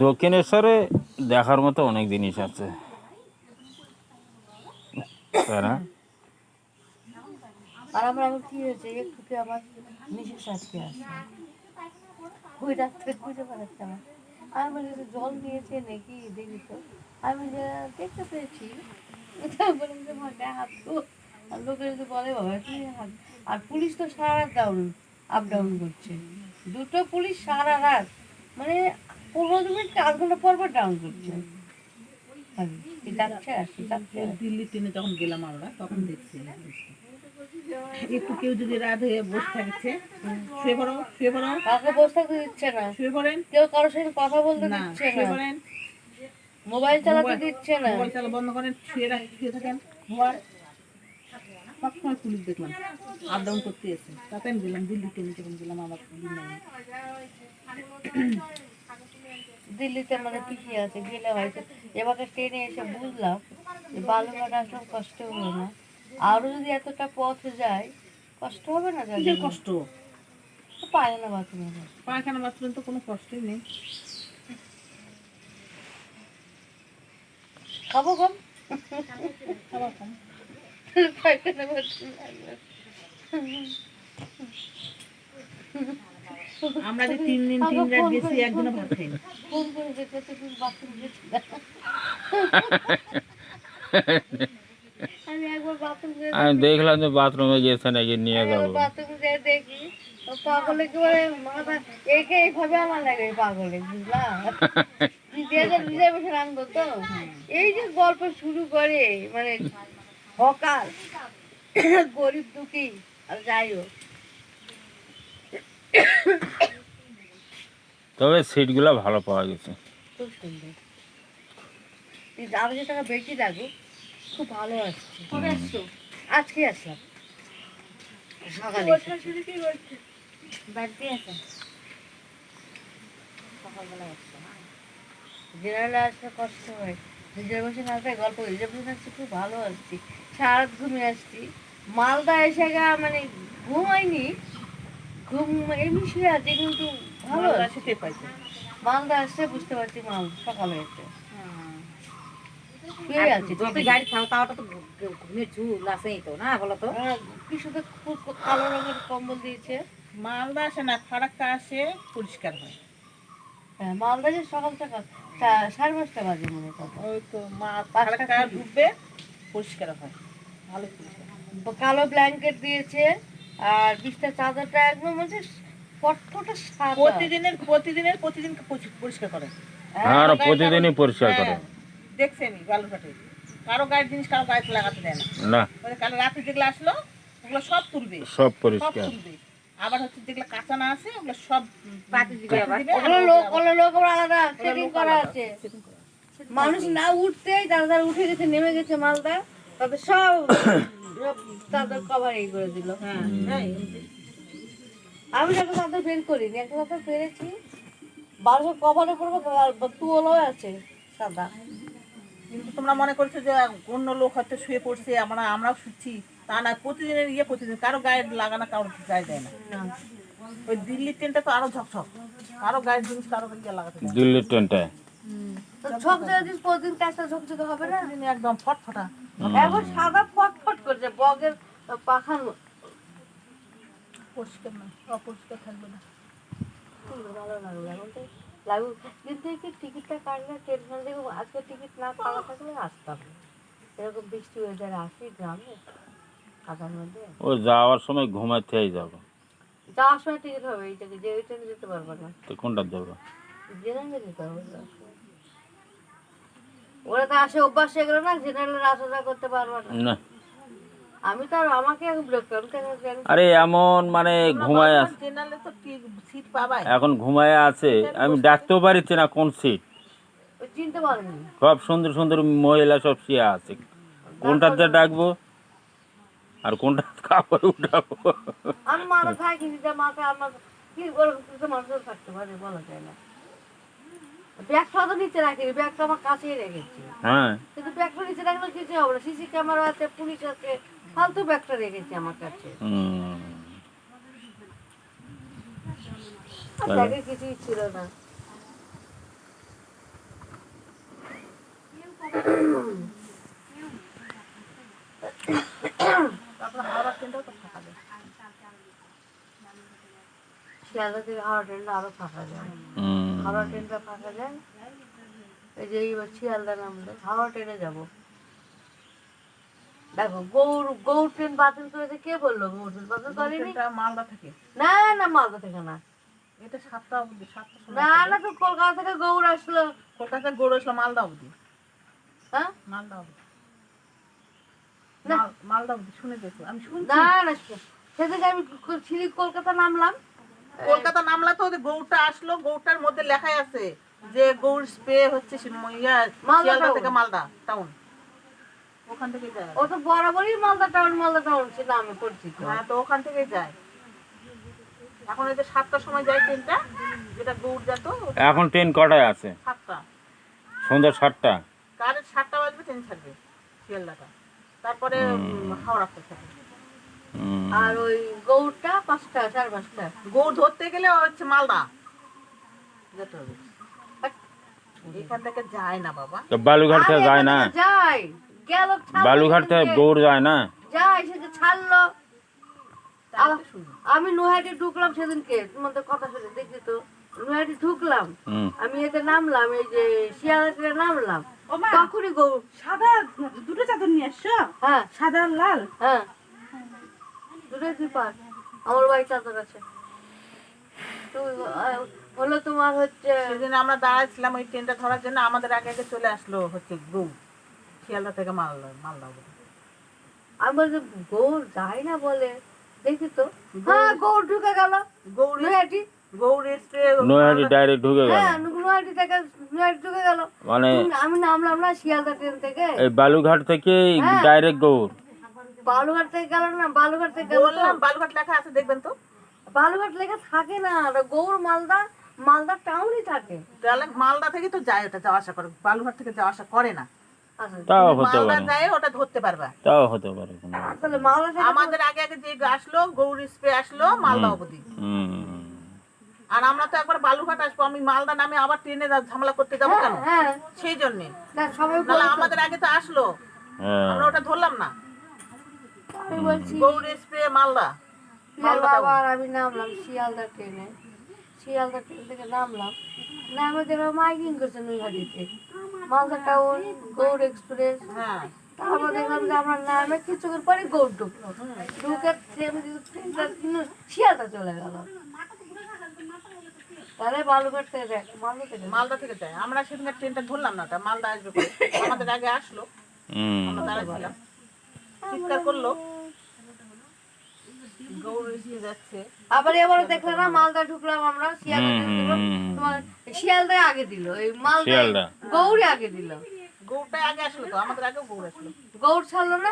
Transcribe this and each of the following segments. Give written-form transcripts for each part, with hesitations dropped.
দক্ষিণেশ্বরে দেখার মতো অনেক জিনিস আছে, তাই না? আর আমরা এখন কি হয়েছে, একটু আমার নিচের সাথে আসে ওই রাত্রে খুঁজে বেড়াচ্ছে আমার। আমি বলি যে জল নিয়েছে নাকি দেখি তো, আমি যে দেখতে পেয়েছি বললাম যে মাথায় হাত তো, আর লোকে যদি বলে বাবা তুমি হাত, আর পুলিশ তো সারা রাত আপ ডাউন করছে, দুটো পুলিশ সারা রাত, মানে 15 মিনিট 8 ঘন্টা পর পর ডাউন করছে, যাচ্ছে আসছে যাচ্ছে। দিল্লি ট্রেনে যখন গেলাম আমরা তখন দেখছি একটু কেউ যদি রাত হয়ে বসে থাকছে, শুয়ে পড়ো শুয়ে পড়ো, কাউকে বসে থাকতে দিচ্ছে না, শুয়ে পড়েন, কেউ কারোর সাথে কথা বলতে না দিচ্ছে শুয়ে না, পড়েন, মোবাইল চালাতে দিচ্ছে না। মোবাইল চালা বন্ধ করেন, শুয়ে থাকেন। সবসময় পুলিশ দেখলাম আপ ডাউন করতে এসে, তাতে আমি গেলাম দিল্লি ট্রেনে যখন গেলাম আবার দিল্লিতে মানে পিছিয়ে আছে, গেলে হয়তো এবার ট্রেনে এসে বুঝলাম যে বালুরঘাট আসলাম কষ্ট হলো না, আরো যদি এতটা পথ যায় কষ্ট হবে না, কিসের কষ্ট? পায়খানা বাথরুমে পায়খানা বাথরুম তো কোনো কষ্টই নেই। খাবো কম, খাবার কম। পায়খানা বাথরুম আমরা যে 3 দিন 3 রাত গেছি একদিনও ভাত খাইনি। ফোন করে দেখতে তুমি বাথরুম গেছি না। আমি একবার বাথরুম আমি দেখলাম যে বাথরুমে গেছে নাকি, নিয়ে যাবো। বাথরুম যেয়ে দেখি পাগলে কি বলে মাথা একে এইভাবে আমার লাগে, পাগলে বুঝলাম রিজার্ভেশন আনবো তো, এই যে গল্প শুরু করে মানে হকার গরিব দুঃখী, আর যাই হোক তবে সিটগুলো ভালো পাওয়া গেছে, খুব সুন্দর, আরো যে টাকা বেশি লাগুক খুব ভালো আসছে। কবে আসছো? আজকে আসলাম সকালে, বাড়িতে আছে সকালবেলা আসলাম। জেনারেলে আসলে কষ্ট হয়, রিজার্ভেশন আসলে গল্প, রিজার্ভেশন আসছে খুব ভালো আসছি, সারা রাত ঘুমিয়ে আসছি। মালদা এসে গা মানে ঘুমাইনি, ঘুম এমনি শুয়ে আছে কিন্তু ভালো আসছে। মালদা আসছে বুঝতে পারছি, মাল সকালে এসে শুয়ে আছি, গাড়ি খাও তাও তো ঘুমের ঝুল আছেই তো না, বলো তো। কি শুধু খুব কালো রঙের কম্বল দিয়েছে। মালদা আসে না, ফারাক্কা আসে, পরিষ্কার হয়। হ্যাঁ মালদা যে সকাল সকাল 5:30 বাজে মনে কথা, ওই তো ফারাক্কা ঢুকবে, পরিষ্কার হয়, ভালো পরিষ্কার। কালো ব্ল্যাঙ্কেট দিয়েছে, আর বিছটা চাদরটা একদম মানে ফটফটে সাদা। প্রতিদিন পরিষ্কার করে। আর প্রতিদিনই পরিষ্কার করে। দেখছেন বালুরঘাটে কারো গায়ের জিনিস কারো গায়ে লাগাতে দেয় না। কাল রাতে যেগুলো আসলো ওগুলো সব তুলবে, সব পরিষ্কার। আবার হচ্ছে যেগুলো কাঁচা না আছে ওগুলো সব পাতি দিবে, আবার ওগুলো লোক আলাদা সেটিং করা আছে, মানুষ না উঠতেই তারা উঠে গেছে, নেমে গেছে মালদা, তবে সব তাদের কভার এই করে দিল। আমি একটা চাদর বের করিনি, একটা চাদর পেরেছি, 1200 কভারে করবো, তুলোও আছে সাদা। কিন্তু তোমরা মনে করছো যে অন্য লোক হয়তো শুয়ে পড়ছে, আমরাও শুচ্ছি, তা না, প্রতিদিনের প্রতিদিন কারো গায়ে লাগানো, কারো গায়ে দেয় না। ওই দিল্লির ট্রেনটা তো আরো ঝকঝক, কারো গায়ের জিনিস কারো গায়ে লাগাতে দেয় না। দিল্লির ট্রেনটায় প্রতিদিন কাজটা ঝকঝকে হবে না, একদম ফটফটা, এখন সাদা ফটফট করছে বগের পাখার পরিষ্কার না, অপরিষ্কার থাকবে না। ভালো লাগলো এখন তো লাগু, কিন্তু কি টিকিটটা কাটলে ট্রেন দেখো, আজকে টিকিট না কাটা থাকলে আসতাম না। এরকম বৃষ্টি ওয়েদার আসি গ্রামে কাটার মধ্যে, ও যাওয়ার সময় ঘুমাতেই যাবো, যাওয়ার সময় টিকিট হবে, এইটাকে যে ওই ট্রেনে যেতে পারবো না, তো কোনটা যাবো? জেনারেলে যেতে হবে। ওরা তো আসে অভ্যাস হয়ে গেল না, জেনারেলের আসা যাওয়া করতে পারবো না। আমি তো আর আমাকে বিরক্ত, আরে এমন মানে ঘুমায় আছে, জেনারেলে তো সিট পাবাই, এখন ঘুমায় আছে, আমি ডাকতেও পারছি না কোন সিট, চিনতে পারবো না, সব সুন্দর সুন্দর মহিলা সব শুয়ে আছে, কোনটাতে ডাকবো আর কোনটা কাপড় উঠাবো। আমি মাথা থাকি যে মাথা আমার কি মানুষের থাকতে পারে বলা যায় না। ব্যাগটা তো নিচে রাখিনি, ব্যাগটা আমার কাছেই রেখেছি, হ্যাঁ কিন্তু ব্যাগটা নিচে রাখলে কিছু হবে না, সিসি ক্যামেরা আছে, পুলিশ আছে, ফালতু ব্যাগটা রেখেছি আমার কাছে, ব্যাগে কিছুই ছিল না। তারপরে হাওড়া ট্রেনটাও তো ফাঁকা যায়। শিয়ালদা থেকে হাওড়া ট্রেনটা আরো ফাঁকা যায়। হুম। হাওড়া ট্রেনটা ফাঁকা যায়। এই যে এইবার শিয়ালদা নামলে হাওড়া ট্রেনে যাবো। দেখো গৌড় ট্রেন বাতিল করেছে, কে বললো গৌড় ট্রেন বাতিল করেনি? ট্রেনটা মালদা থেকে, না না, মালদা থেকে না। এটা 7টা অবধি, 7টার সময় না না, তো কলকাতা থেকে গৌড় আসলো। কলকাতা গৌড় আসলো মালদা অবধি, হ্যাঁ, মালদা অবধি, না। মালদা অবধি শুনে দেখো, আমি শুনছি। না না, সেদিকে আমি ছিলি কলকাতা নামলাম। কলকাতা নামলা তো ওদের গৌড়টা আসলো, গৌড়টার মধ্যে লেখাই আছে যে গৌড় স্পে হচ্ছে মালদা শিয়ালদা town। থেকে মালদা টাউন, ওখান থেকে যায়। ও তো বরাবরই মালদা টাউন সে নামে পরিচিত। হ্যাঁ, তো ওখান থেকে যায়। এখন এই যে 7টার সময় যায় ট্রেনটা, যেটা গৌড় যেত, এখন ট্রেন কটায় আছে? 7টা। সন্ধ্যা 7টা। কারেন্ট 7টা বাজবে ট্রেন ছাড়বে শিয়ালদাটা, তারপরে হাওড়াতে ছাড়বে। হুম। আর ওই গৌড়টা 5টা 5:30। গৌড় ধরতে গেলে হচ্ছে মালদা যেতে হবে, এখান থেকে যায় না বাবা। তো বালুঘাট থেকে যায় না? যাই গেল, বালুঘাট থেকে গৌড় যায় না? যাই, সেটা ছাড়লো। তাই তো শুনি। আমি নৈহাটি ঢুকলাম সেদিনকে, তোমাদের কথা শুনে দেখি তো, নৈহাটি ঢুকলাম, হুম। আমি এতে নামলাম, এই যে শিয়ালদা থেকে নামলাম, ও মা, তখনই গৌড়। সাদা দুটো চাদর নিয়ে আসছো? হ্যাঁ সাদা আর লাল? হ্যাঁ, দুটোই 2 পার। আমার বাড়ি চাদর আছে। তো হলো তোমার হচ্ছে, সেদিন আমরা দাঁড়াইছিলাম ওই ট্রেনটা ধরার জন্য, আমাদের আগে আগে চলে আসলো হচ্ছে গৌড়, শিয়ালদা থেকে মালদা অবধি। আমি বলছি গৌড় যায় না বলে, দেখি তো, হ্যাঁ গৌড় ঢুকে গেল গৌড় নৈহাটি। গৌড় এক্সপ্রেস নৈহাটি ডাইরেক্ট ঢুকে গেল? হ্যাঁ, নৈহাটি থেকে নৈহাটি ঢুকে গেল। মানে আমি নামলাম না শিয়ালদা ট্রেন থেকে, এই বালুঘাট থেকে হ্যাঁ। ডাইরেক্ট গৌড়? বালুঘাট থেকে গেল না, বালুঘাট থেকে গেল তো। বললাম বালুঘাট লেখা আছে দেখবেন তো, বালুঘাট লেখা থাকে না, ওটা গৌড় মালদা টাউনই থাকে। তাহলে মালদা থেকে তো যায়, ওটা যাওয়া আসা করে, বালুঘাট থেকে যাওয়া আসা করে না। আচ্ছা, তাও হতে মালদা পারে, যায় ওটা ধরতে পারবা। তাও হতে পারে। তাহলে মালদা থেকে আমাদের আগে আগে যে আসলো গৌড় স্পে আসলো মালদা অবধি, হুম। আর আমরা তো একবার বালুঘাট আসবো, আমি মালদা নামে আবার ট্রেনে ঝামেলা করতে যাবো কেন? হ্যাঁ, সেই জন্য না সবাই নাহলে বলতো। আমাদের আগে তো আসলো, হ্যাঁ। আমরা ওটা ধরলাম না। আমি বলছি গৌড় স্পে মালদা, মালদা টাউন। আবার আমি নামলাম শিয়ালদা ট্রেনে, শিয়ালদা ট্রেন থেকে নামলাম, নামে দেখলাম মাইকিং করছে নৈহাটিতে, মালদা টাউন গৌড় এক্সপ্রেস। হ্যাঁ, তারপর দেখলাম যে আমার নামে কিছুক্ষণ পরে গৌড় ঢুকলো, ঢুকে ট্রেনটা শিয়ালদা চলে গেল। তাহলে বালুঘাট থেকে দেখ, মালদা থেকে যায়। আমরা সেদিন ট্রেনটা ধরলাম না, ওটা মালদা আসবে করে। আমাদের আগে আসলো, হুম। আমরা দাঁড়াইছিলাম, চিৎকার করলো গৌড় স্পে যাচ্ছে। আবার এবারে দেখলাম না মালদা ঢুকলাম আমরা, শিয়ালদা ঢুকলাম, তোমার শিয়ালদায় আগে দিল, এই মালদা শিয়ালদা। গৌড়ে আগে দিল। গৌড়টাই আগে আসলো তো, আমাদের আগেও গৌড় আসলো। গৌড় ছাড়লো না,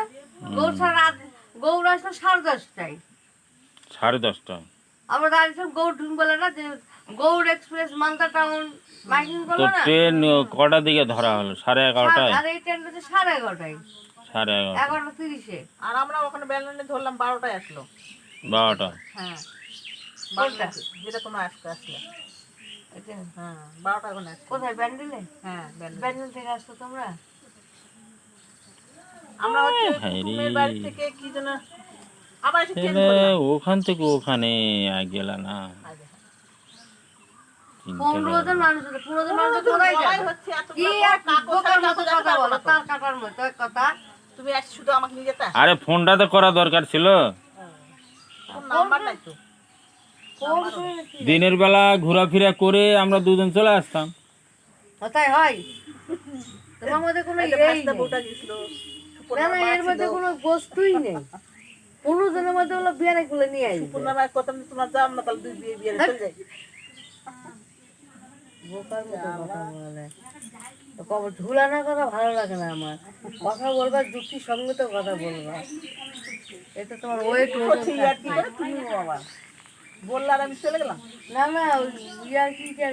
গৌড় আসলো 10:30টায়। 10:30। আমরা দাঁড়িয়েছিলাম গৌড় ঢুক বলে না, যে Gour express Malda town miking তো করলো না। ট্রেন কটার দিকে ধরা হলো? 11:30টায়? আর এই ট্রেনটা হচ্ছে 11:30টায়, 11:30। 11:30-এ। আর আমরা ওখানে ব্যালেন্ডে ধরলাম 12টায় আসলো। 12টা। হ্যাঁ, কোনটা? যেটা তোমরা আসলে। এটা হ্যাঁ, 12টা ওখানে আসলো। কোথায়, ব্যান্ডেলে? হ্যাঁ, ব্যালেন্ডে। ব্যান্ডেল থেকে আসতো তোমরা? আমরা হচ্ছে হ্যাঁ রে। কুটুমের বাড়ি থেকে কি যেন আবার এসে ট্রেন তাহলে ধরলাম। ওখান থেকে ওখানে গেল না? আগে। 15 জন মানুষ হতো, 15 জন মানুষ কোথায় বলাই যাবে? হচ্ছে এত কি বড় এক কাকু বোকার ছাড়া মতো যেতে কথা পারবো বলো, না তো। তার কাটার মতো এক কথা। তুমি আজ শুধু আমাকে নিয়ে যেতে, আরে ফোনটা তো করা দরকার ছিল। নাম্বার নাই তো। ফোন করে কি? দিনের বেলা ঘোরাফেরা করে আমরা দুজন চলে আসতাম। তাই হয়? তোমার মধ্যে কোনো একটা ইয়েই ভাস্তা নেই। বউটা গেছিল, না না, এর মধ্যে কোনো বস্তুই নেই। 15 জনের মধ্যে হলো বিয়ারে গুলো নিয়ে আসবে। পূর্ণামায় কত তোমরা যাও না, তাহলে দুই বিয়ে বিয়ে চলে যাই। বোকার মতো কথা বলে। তো কবে ঝুলানোর কথা ভালো লাগে না আমার। কথা বলবা যুক্তির সঙ্গে তো কথা বলবা। এটা তোমার ওয়েট করছি আর কি করে তুমি বাবা বললে আর আমি চলে গেলাম। না না, ইয়ার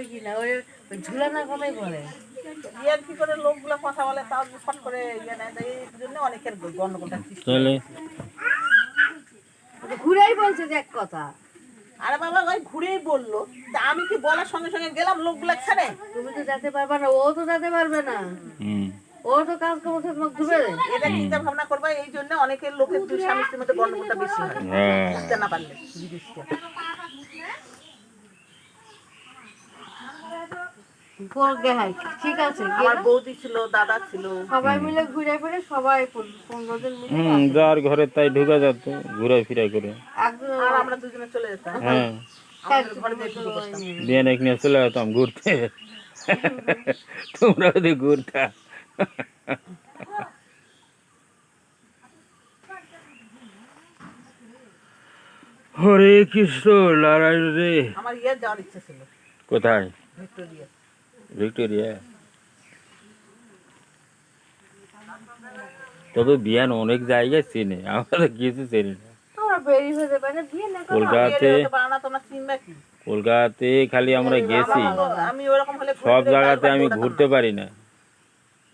কি না, ওই ঝুলানোর কথাই বলে। ইয়ার কি করে লোকগুলো কথা বলে, তাও ফট করে ইয়ে নেয়, তাই এই জন্য অনেকের গন্ডগোলটা সৃষ্টি হয়। তাহলে ঘুরেই বলছে যে এক কথা। আরে বাবা ওই ঘুরেই বললো, তা আমি কি বলার সঙ্গে সঙ্গে গেলাম লোকগুলা ছেড়ে? তুমি তো যেতে পারবে না, ও তো যেতে পারবে না। হুম। ও তো কাজ করছে তোমাকে ডুবে দেয়। এটা চিন্তা ভাবনা করবা, এই জন্য অনেকের লোকের দুই স্বামী স্ত্রীর মধ্যে গন্ডগোলটা বেশি হয়, হ্যাঁ বুঝতে না পারলে জিনিসটা। করবে হয় ঠিক আছে আমার বৌদি ছিল, দাদা ছিল, সবাই মিলে ঘুরে ফিরে সবাই 15 দিন মিলে যার ঘরে তাই ঢুকে যেত ঘুরে ফিরে করে। একজন আর আমরা দুজনে চলে যেতাম হ্যাঁ আমাদের ঘরে যেয়ে ঢুকে বসতাম। বিয়ে নাকি নিয়ে চলে যেতাম ঘুরতে, তোমরা যদি ঘুরতা। হরে কৃষ্ণ নারায়ণ রে। আমার ইয়ে যাওয়ার ইচ্ছা ছিল, কোথায়? ভিক্টোরিয়া। ভিক্টোরিয়া। তবে বিয়ান অনেক জায়গায় চেনে, আমরা তো কিছু চিনি না। আমরা বেরিয়ে হতে পারে বিয়ে না করো কলকাতাতে, বেরিয়ে হতে পারে না, তোমরা চিনবা কি? কলকাতাতে খালি আমরা গেছি, আমি ওরকম হলে সব জায়গাতে আমি ঘুরতে পারি না।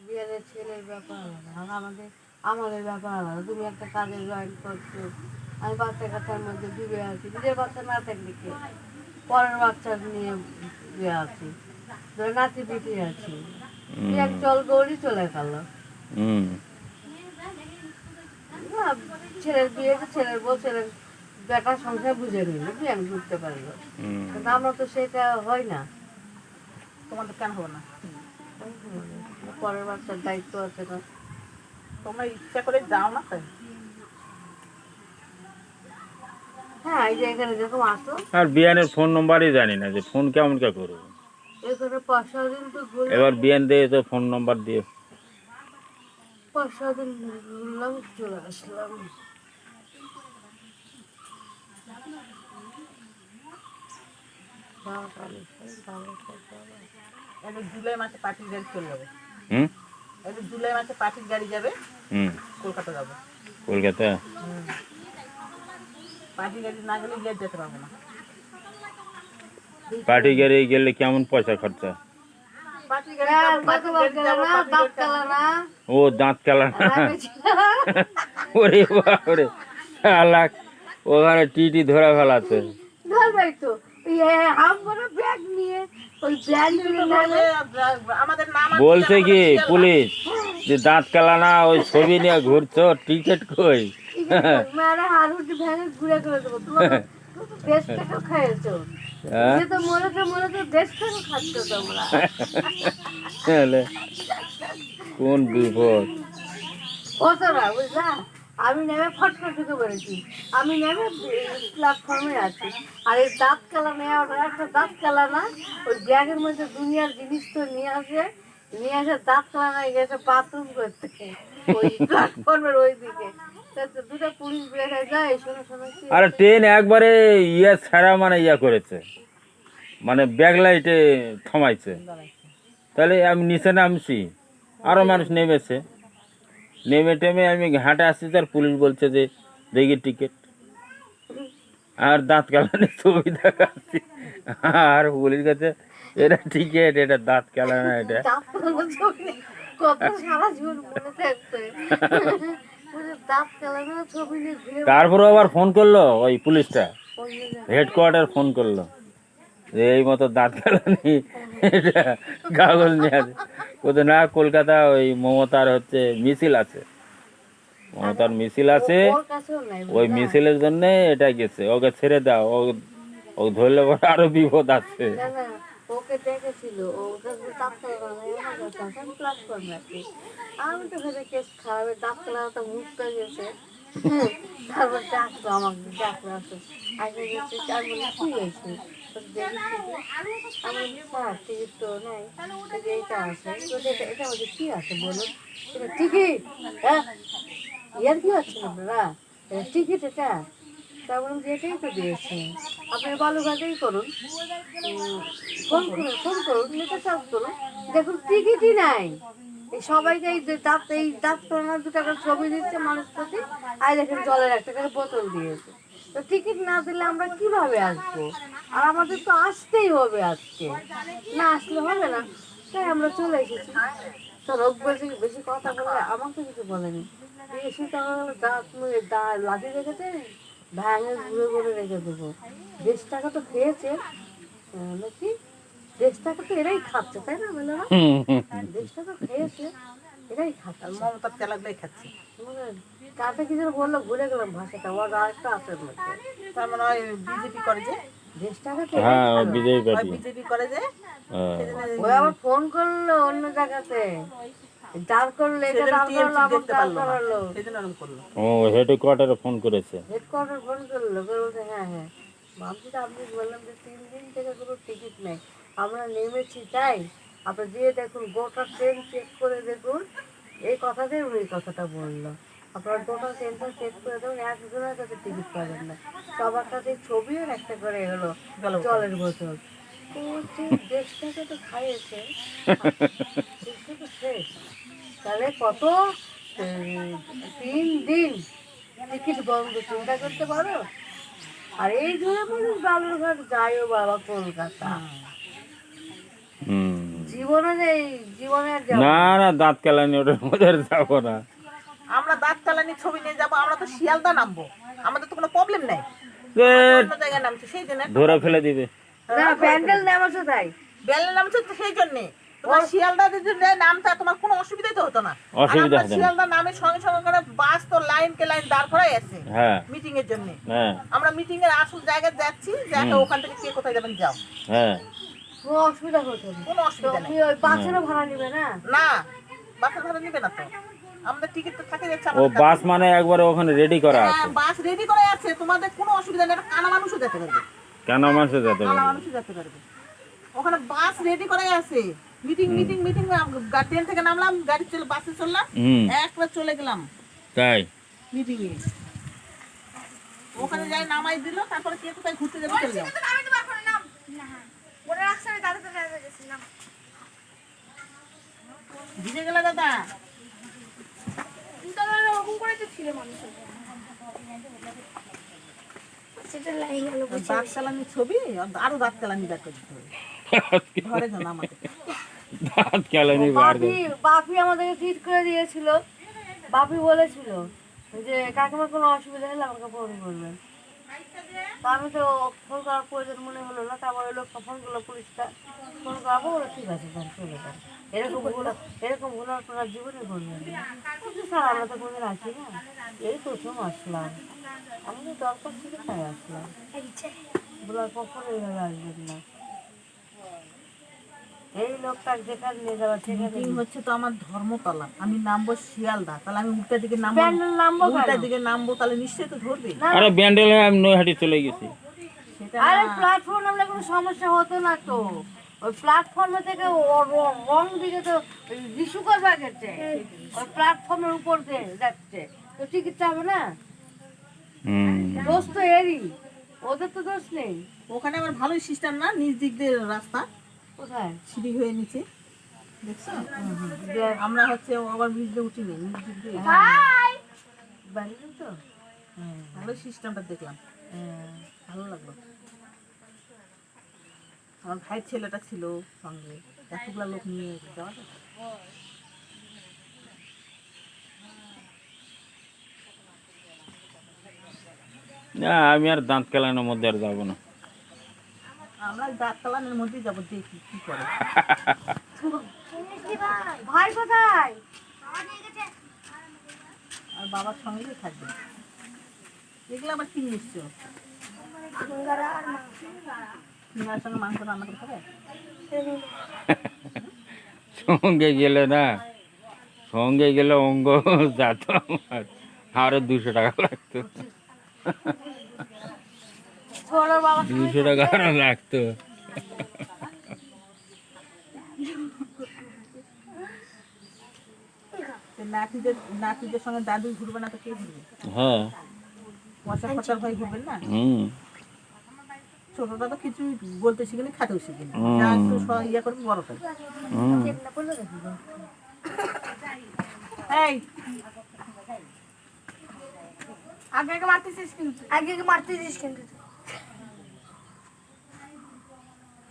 বিয়ের ছেলের ব্যাপার আলাদা, আর আমাদের ব্যাপার আলাদা। তুমি একটা কাজে জয়েন করছো, আমি বাচ্চা কাচ্চার মধ্যে ডুবে আছি, নিজের বাচ্চা না থাকলে কি পরের বাচ্চা নিয়ে ডুবে আছি, ধরে নাতি পিটি আছি, এক জল গৌরি চলে গেল। হুম না, ছেলের বিয়েতে ছেলের বউ ছেলের বেটার সংসার বুঝে নিল, বিয়ে বুঝতে পারলো, হুম। কিন্তু আমরা তো সেটা হয় না। তোমাদের কেন হবে না? পরের বাচ্চার দায়িত্ব আছে না। তোমরা ইচ্ছা করে যাও না তাই। হ্যাঁ, এই যে এখানে যেরকম আসো, আর বিয়ানের ফোন নম্বরই জানি না, যে ফোন কেমন কে করবো। এখানে 5-6 দিন তো ঘুরলাম, এবার বিয়ান দিয়ে তো ফোন নম্বর দিয়ে। 5-6 দিন ঘুরলাম চলে আসলাম। এটা জুলাই মাসে পার্টির গাড়ি চলে যাবে, হুম এটা জুলাই মাসে পার্টির গাড়ি যাবে, হুম। কলকাতা যাবো। কলকাতা। পার্টির গাড়ি না গেলে গিয়ে যেতে পারবো না। পার্টি গাড়ি গেলে কেমন পয়সা খরচা? পার্টির গাড়ি আর যাবো, কত পার্টির গাড়ি যাবো, বাদ পার্টির গেল গাড়ি না, ও দাঁত কালা না। দাঁত গেল না। ওরে বাপরে, শালাক ওখানে টিটি ধরে ফেলাছে। ধরবাই তো, হাম বড় ব্যাগ নিয়ে ওই ব্যাগ নিয়ে বলবে, আমাদের নাম আছে, বলছে আমাদের কি সিরিয়াল পুলিশ যে দাঁত কালা না, ওই ছবি নিয়ে ঘুরছো, টিকিট কই? মেয়েরা হারুটি ভ্যানে ঘুরে করে দেবো, তোমার দেশ থেকে খাইয়েছো, হ্যাঁ? সে তো মনে তো দেশ থেকে খাচ্ছ তোমরা। তাহলে কোন বিপদ। কত না বুঝলা, আমি নেমে ফটফট ঢুকে পড়েছি, আমি নেমে প্ল্যাটফর্মে আছি, আর এই দাঁত কালা নেওয়াটা একটা দাঁত কালা না, ওই ব্যাগের মধ্যে দুনিয়ার জিনিস তো নিয়ে আসে দাঁত কালা না গেছে বাথরুম করতে ওই প্ল্যাটফর্মের ওই দিকে। তো দুটো পুলিশ বের হয়ে যায়, শোনো শোনো কি আর ট্রেন একবারে ইয়ে ছাড়া মানে ইয়া করেছে, মানে ব্যাক লাইটে থামাইছে। তাহলে আমি নিচে নামছি, আরো মানুষ নেমেছে, নেমে টেমে আমি হাঁটে আসছি, তার পুলিশ বলছে যে দেখি টিকিট, আর দাঁত কালানি ছবি দেখাচ্ছি, আর পুলিশ কাছে এটা টিকিট, এটা দাঁত কালা না, এটা দাঁত কালানো ছবি কত সারা জীবন মনে থাকবে। দাঁত কালানো ছবি নিয়ে ঘুরে তারপরে আবার ফোন করলো ওই পুলিশটা, ওই যে হেডকোয়ার্টার ফোন করলো যে এই মতো দাঁত কালানি এটা কাগজ নিয়ে আছে। কোথাও না, কলকাতা ওই মমতার হচ্ছে মিছিল আছে, মমতার মিছিল আছে, ওর কাছেও নাই ওই মিছিলের জন্য এটা গেছে, ওকে ছেড়ে দাও, ও ধরলে পরে আরো বিপদ আছে। না না, ওকে দেখেছিল, ওকে দাঁত কালানো প্ল্যাটফর্মে আছে, আমি তো ভেবে কেস খারাপের দাঁত কালানোটা মুখটা গেছে। তারপর ডাকলো আমাকে, ডাকলো আসো আগে গেছে, চার বলে শুয়ে গেছে, আমি স্যার টিকিট তো নাই, এইটা আছে, এটা মধ্যে কি আছে বলুন, এটা টিকিট, হ্যাঁ ইয়ার কি আছে আপনারা, টিকিট এটা, তা বলুন যে এটাই তো দিয়েছে, আপনি বালুঘাটেই করুন, ফোন করুন, নেতা চার্জ করুন, দেখুন টিকিটই নাই। এই সবাইকে এই দাঁত করানোর 2 টাকার ছবি দিচ্ছে মানুষ প্রতি, আর দেখেন জলের 1 টাকার বোতল দিয়েছে। তো টিকিট না দিলে আমরা কিভাবে আসবো, আর আমাদের তো আসতেই হবে আজকে, না আসলে হবে না, তাই আমরা চলে এসেছি। তো রোগ বেশি কথা বলে আমাকে কিছু বলেনি, এসে তো দাঁত লাঠি রেখেছে, ভাঙে ঘুরে ঘুরে রেখে দেবো। 10 টাকা তো খেয়েছে নাকি, 10 টাকা তো এরাই খাচ্ছে তাই না, বলে না 10 টাকা খেয়েছে, এটাই খাচ্ছে। আর মমতার চালাকটাই খাচ্ছে। কাতে কি যেন বললো, ভুলে গেলাম ভাষাটা, ওর আরেকটা আছে ওর মধ্যে। তার মানে ওই বিজেপি করে যে, দেশটাকে তো হ্যাঁ ও বিজয়ী ওই পার্টি। বিজেপি করে যে, হ্যাঁ। সেজন্য ও আবার ফোন করলো অন্য জায়গাতে, দাঁড় করলো, এটা সেজন্য দাঁড় TMC করলো, আবার দেখতে দাঁড় পারলো না, করালো। সেজন্য এরকম করলো। ও হেডকোয়ার্টারে ফোন করেছে। হেডকোয়ার্টার ফোন করলো, করে বলছে হ্যাঁ হ্যাঁ। ভাবছি তো, আপনি বললাম যে 3 দিন থেকে কোনো টিকিট নেই, আমরা নেমেছি তাই, আপনি দিয়ে দেখুন, গোটা ট্রেন চেক করে দেখুন। এই কথাতেই উনি এই কথাটা বললো, আপনার গোটা ট্রেনটা চেক করে দেখুন, একজনের কাছে টিকিট পাবেন না, সবার কাছে ছবি আর একটা করে হলো জলের বোতল। তো হচ্ছে দেশটাকে তো খাইয়েছে, দেশটা তো শেষ। তাহলে কত 3 দিন টিকিট বন্ধ, চিন্তা করতে পারো। আর এই ধরে মানুষ বালুরঘাট যায়ও বাবা কলকাতা, হুম। জীবনে নেই, জীবনে আর যাবো না না দাঁত কেলানি ওটার মধ্যে আর যাবো না। আমরা দাঁত চালানি ছবি নিয়ে যাবো, আমরা তো শিয়ালদা নামবো, আমাদের তো কোনো প্রবলেম নাই, সে অন্য জায়গায় নামছি সেই জন্য। ধরে ফেলে দিবে। না, প্যান্ডেল নেমেছে তাই। বেলে নামছে তো সেই জন্যে, তোমার শিয়ালদা যদি নামতা তোমার কোনো অসুবিধাই তো হতো না। আর অসুবিধা আমরা হতো না। শিয়ালদা নামে সঙ্গে সঙ্গে করে বাস তো লাইন কে লাইন দাঁড় করাই আছে হ্যাঁ মিটিং এর জন্য। হ্যাঁ আমরা মিটিং এর আসল জায়গায় যাচ্ছি, যাকে ওখান থেকে কে কোথায় যাবেন যাও, হ্যাঁ। কোনো অসুবিধা হতো না। কোনো অসুবিধা নেই। তুমি ওই বাসেরও ভাড়া নিবে না? না, বাসের ভাড়া নিবে না তো, আমাদের টিকিট তো থাকে যাচ্ছে ও আমাদের কাছে। বাস মানে একবারে ওখানে রেডি করা আছে। হ্যাঁ, বাস রেডি করে আছে, তোমাদের কোনো অসুবিধা নেই, একটা কানা মানুষও যেতে পারবে, কেন মানুষে যেতে কানা পারবে? মানুষও যেতে পারবে। ওখানে বাস রেডি করে আছে, মিটিং মিটিং মিটিং, ট্রেন থেকে নামলাম, গাড়ি চলে বাসে চললাম, হুম একবার চলে গেলাম তাই। মিটিং এ। ওখানে যাই নামাই দিল, তারপরে কে কোথায় ঘুরতে যাবে চলে যাও। ভিজে গেলে দাদা, দাঁত চালানি ছবি, আরো দাঁত চালানি বের করে দিতে হবে, ঘরে যান আমাকে। দাঁত কেলানি বার করে। বাপি আমাদেরকে ঠিক করে দিয়েছিল। বাপি বলেছিল যে কাকিমার কোনো অসুবিধা হলে আমাকে ফোন করবেন। তা আমি তো ফোন করার প্রয়োজন মনে হলো না, তারপর ওই লোকটা ফোন করলো, পুলিশটা ফোন করাবো, ওরা ঠিক আছে তাহলে চলে যান। এরকম ভুল আপনার জীবনে করবেন না। বলছি, স্যার আমরা তো কোনোদিন আসি না, এই প্রথম আসলাম, আমাদের দরকার ছিল তাই আসলাম, বলে আর কখনো এইভাবে আসবেন না। এই লোকটা যেখানে নিয়ে যাওয়া সেখানে মিটিং হচ্ছে তো আমার ধর্মতলা, আমি নামবো শিয়ালদা, তাহলে আমি উল্টা দিকে নামবো, প্যান্ডেল নামবো উল্টা কেন? দিকে নামবো, তাহলে নিশ্চয়ই তো ধরবে। আরে ব্যান্ডেলে আমি নৈহাটি চলে গেছি। সেটা আরে প্ল্যাটফর্ম নামলে কোনো সমস্যা হতো না তো, ওই প্ল্যাটফর্মে থেকে রং দিকে তো রিসুকর বা গেছে, ওই প্ল্যাটফর্মের উপর দিয়ে যাচ্ছে, তো টিকিট চাবে না? হুম দোষ তো এরই, ওদের তো দোষ নেই। ওখানে আমার ভালোই সিস্টেম না, নিচ দিক দিয়ে রাস্তা, কোথায়? সিঁড়ি হয়ে নিচে, দেখছো? আমরা হচ্ছে ওভার ব্রিজ দিয়ে উঠিনি, নিচ দিক দিয়ে। বাড়িতে তো ভালো সিস্টেমটা দেখলাম, ভালো লাগলো। আমার ভাইয়ের ছেলেটা ছিল সঙ্গে, এতগুলা লোক নিয়ে যাওয়া যায়? না আমি আর দাঁত কেলানোর মধ্যে আর যাবো না। আমরা দাঁত চালানোর মধ্যেই যাবো, দেখি কি করে। ভাই কোথায়? আর বাবার সঙ্গেই থাকবে। এগুলো আবার কি নিশ্চয়, সিঙ্গার সঙ্গে মাংস রান্না করে খাবে? সঙ্গে গেলে না, সঙ্গে গেলে অঙ্গ যেত আমার, আরো 200 টাকা লাগতো। ছোট বাবা 200 টাকা আরো লাগতো। তো নাতিদের সঙ্গে দাদু ঘুরবে না তো কে ঘুরবে? হ্যাঁ পয়সা খরচার ভাই ঘুরবেন না? হুম ছোটটা তো কিছু বলতে শিখিনি, খাতেও শিখিনি, যা একটু ইয়ে করবে বড় করে। হুম এই আগে মারতেছিস কিন্তু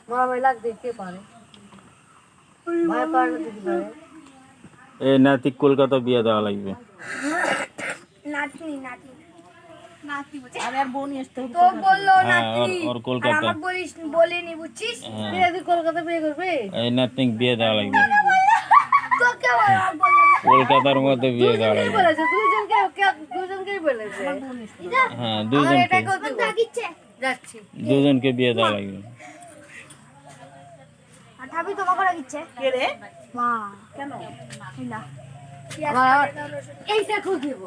ভাই লাগবে, কে পারে? ভাই পারে না, দিদি পারে। এই নাতি কলকাতা বিয়ে দেওয়া লাগবে। আর আর বোন আসতে হবে। হ্যাঁ ওর কলকাতা, বলিনি বুঝছিস? তুই কলকাতা বিয়ে করবে? এই নাতি বিয়ে দেওয়া লাগবে। তোকে বললাম না কলকাতার মধ্যে বিয়ে দেওয়া দুজনকেই লাগবে। বলেছে, দুজনকেই বলেছে। হ্যাঁ আর দুজনকে, এটাকেও দিব। যাচ্ছি। দুজনকে বিয়ে দেওয়া লাগবে। আর ঠাবি তোমাকে রাখিচ্ছে কে রে? মা কেন? না আমার এইটাকেও দিব।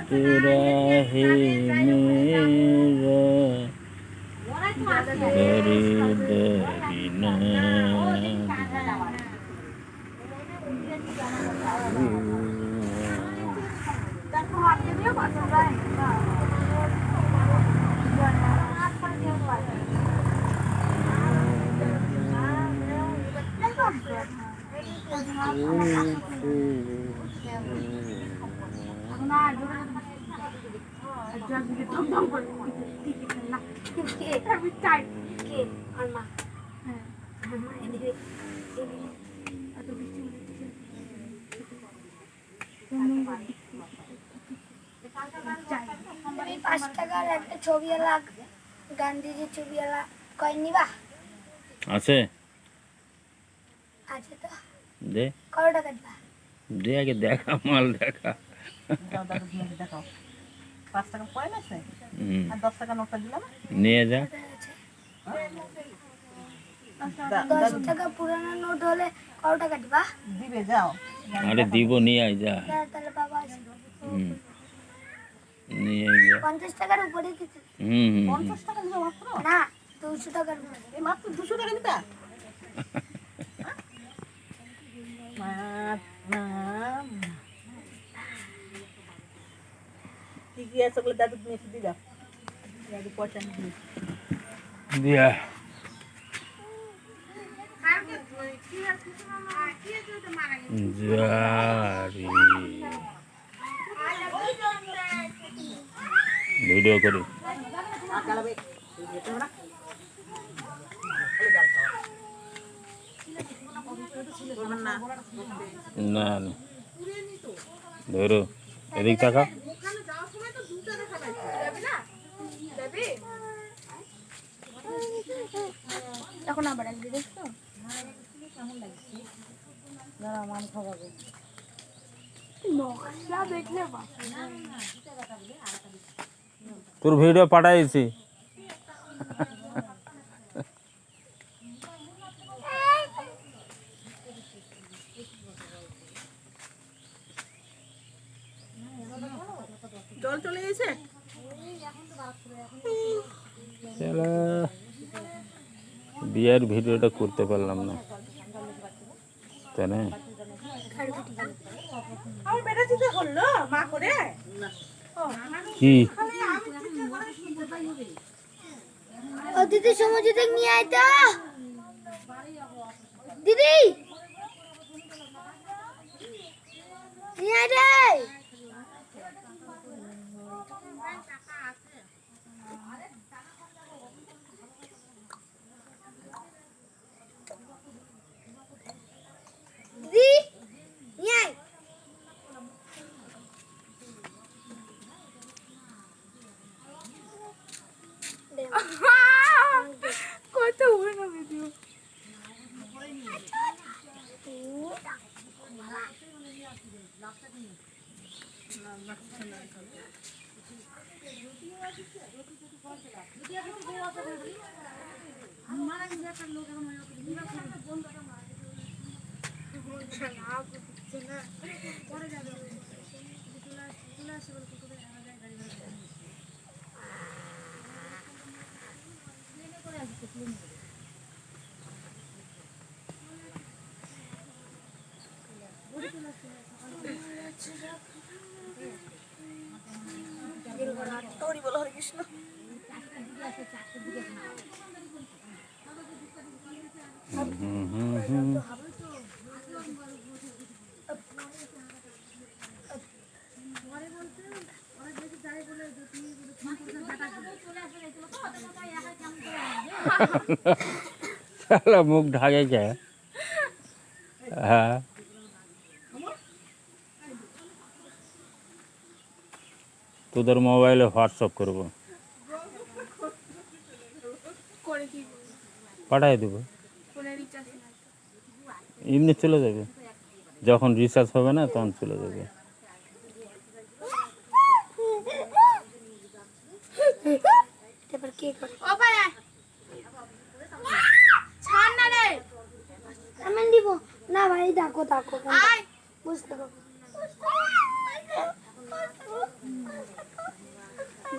तेरा है मेरा दर्द बिना তুমি 5 টাকার একটা ছবিওয়ালা গান্ধীজির ছবিওয়ালা কয়েন নিবা? আছে আছে তো, দে, কত টাকা দিবা? দে আগে দেখা, মাল দেখা। যাও দাদু দিয়ে দেখাও। 5 টাকা কয়েন আছে হুম, আর 10 টাকা নোটটা দিলাম। নিয়ে যা। দশ টাকা পুরানো নোট হলে কত টাকা দিবা? দিবে যাও। আরে দিব, নিয়ে আয় যা। তাহলে বাবা আছে। হুম, নিয়ে যা। 50 টাকার উপরে দিতে? হুম হুম হুম। 50 টাকা দিবে মাত্র? না, 200 টাকার উপরে। এই মাত্র 200 টাকা দিবা? কি কি আছে ওগুলো দাদু নিয়ে এসে দিবা। দাদু পয়সা নিয়ে দিবে। দিয়া জারি ভিডিও করি। না না, ধরো এদিক টাকা। এখন আবার একদিন দেখছো? নকশা দেখলে তোর ভিডিও পাঠাইছি। জল চলে গেছে। চলো, বিয়ের ভিডিওটা করতে পারলাম না, তাই না? আমার বেটা চিন্তা করলো মা করে। কি ও দিদি সমুদ্র থেকে নিয়ে আয় তো দিদি, নিয়ে আয় রে। দিদি নিয়ে আয়। কত বড় ভিডিও। হরি বলো হরে কৃষ্ণ। साला मुख ढाके क्या? हाँ তোদের মোবাইলে হোয়াটসঅ্যাপ করবো, করে কি পাঠাই দেবো, ফোনে রিচার্জ নাই এমনি চলে যাবে, যখন রিচার্জ হবে না তখন চলে যাবে। তারপর কে করে ও ভাই আয়। ছাড় না রে আমি দিব না ভাই, দেখো দেখো আয় বুঝতে পারবো।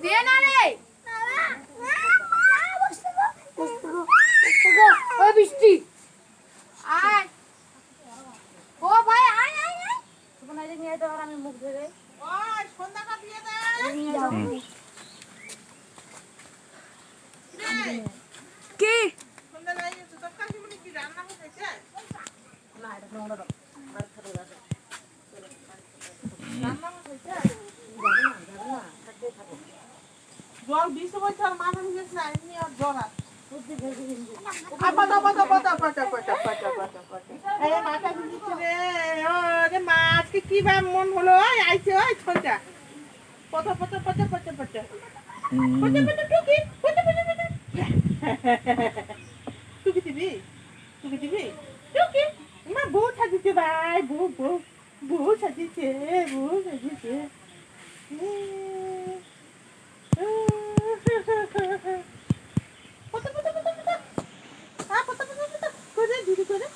দে না রে ওই বৃষ্টি আয় ও ভাই আয় আয় আয় তোমার এই নিয়ে যাও, আর আমি মুখ ধরে ওই সন্ধ্যাটা দিয়ে দে। কি সন্ধ্যা হয়ে গেছে, তোর কাকিমণি কি রান্না হয়েছে? না এটা নোংরা দাও। জ্বর বিষে বলছে আর মাথা ভিজেছে না, এমনি আর জ্বর আছে। আর পাটা, পাটা, পাটা, পাটা, পাটা, পাটা, পাটা, পাটা। এই মাথা ভিজেছে রে, ও রে মা, আজকে কি ভাবে মন হলো? ওই আইছে, ওই ছোটা। পটা, পটা, পটা, পটা, পটা। পটা, পটা, টুকি, পটা, পটা, পটা। টুকি দিবি? টুকি দিবি? টুকি। মা বউ সাজিছে ভাই, বউ, বউ, বউ সাজিছে, বউ সাজিছে। পটা, পটা, পটা, পটা। আ, পটা, পটা, পটা। করে, দিদি করে।